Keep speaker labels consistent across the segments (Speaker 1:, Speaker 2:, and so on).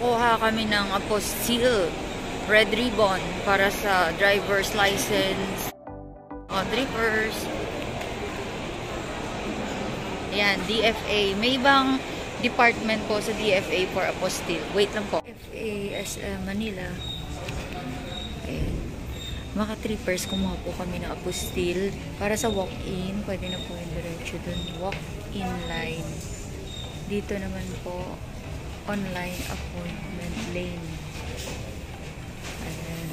Speaker 1: Kukuha kami ng apostille, red ribbon, para sa driver's license. O, trippers. Ayan, DFA. May ibang department po sa DFA for apostille. Wait lang po. DFA Manila. Ayan. Mga trippers, kumuha po kami ng apostille para sa walk-in. Pwede na po yung diretso dun. Walk-in line. Dito naman po, online appointment lane. Ayan.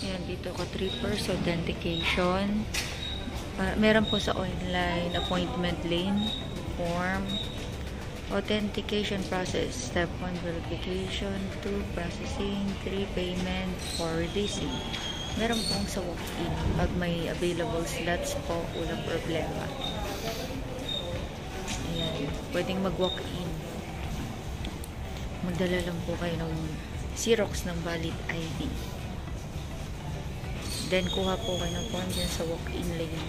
Speaker 1: Ayan, dito ka trippers, authentication. Meron po sa online appointment lane form. Authentication process. Step 1, verification. 2, processing. 3, payment. 4, releasing. Meron pong sa walk-in. Pag may available slots po, walang problema. Ayan. Pwedeng mag-walk-in. Magdala lang po kayo ng Xerox ng valid ID. Then, kuha po kayo ng form dyan sa walk-in lane.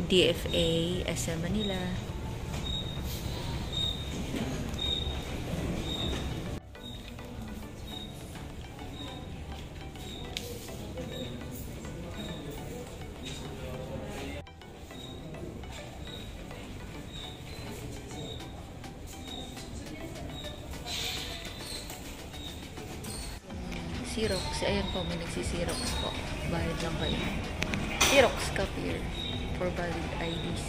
Speaker 1: DFA, SM Manila. Xerox. Ayan po, may nagsi-Xerox po. Bayad lang kayo. Xerox copier for valid IDs.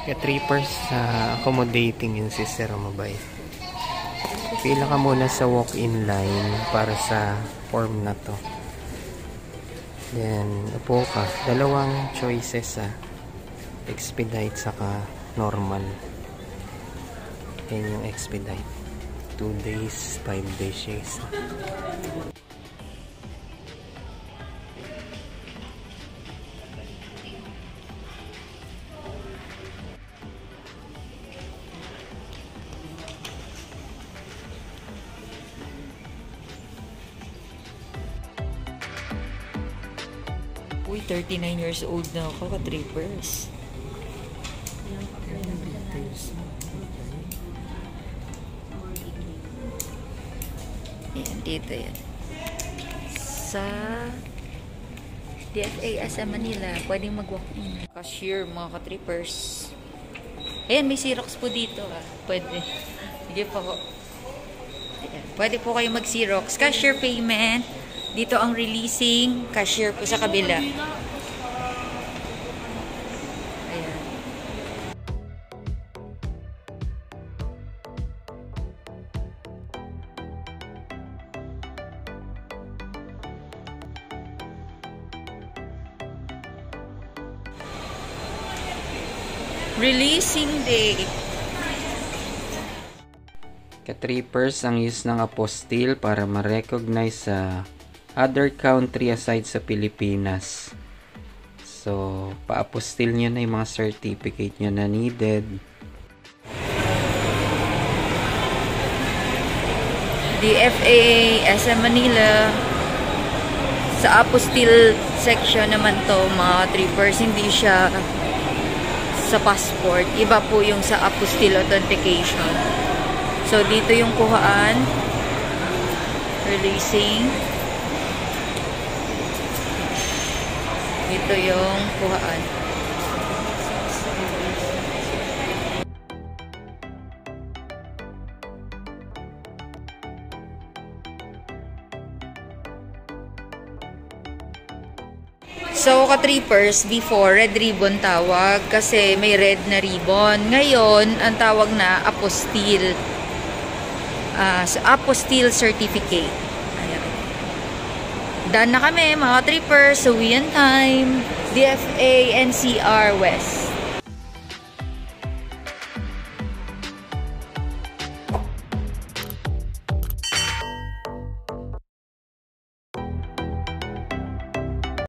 Speaker 2: Kaya trippers accommodating yung sister mobile. Pila ka muna sa walk-in line para sa form na to. Then, upo ka. Dalawang choices expedite saka normal. Yan yung expedite. 2 days, 5 days yes.
Speaker 1: Uy, 39 years old na ako, ka-trippers. Yan, dito yan. Sa DFA sa Manila, pwedeng mag-walk-in. Cashier, mga ka-trippers. Ayan, may Xerox po dito. Pwede. Sige po. Ayan. Pwede po kayo mag-Xerox. Cashier payment. Dito ang releasing. Cashier po sa kabila. Ayan. Releasing day.
Speaker 2: Ka-trippers ang use ng apostille para ma-recognize sa other country aside sa Pilipinas. So, pa-apostille nyo na yung mga certificate nyo na needed.
Speaker 1: DFA SM Manila. Sa apostille section naman to, mga trippers, hindi siya sa passport. Iba po yung sa apostille authentication. So, dito yung kuhaan. Releasing. Ito yung kuhaan. So, ka-trippers, before, red ribbon tawag kasi may red na ribbon. Ngayon, ang tawag na apostille. Apostille certificate. Ayan. Done na kami, mga trippers. Uwian time. DFA NCR West.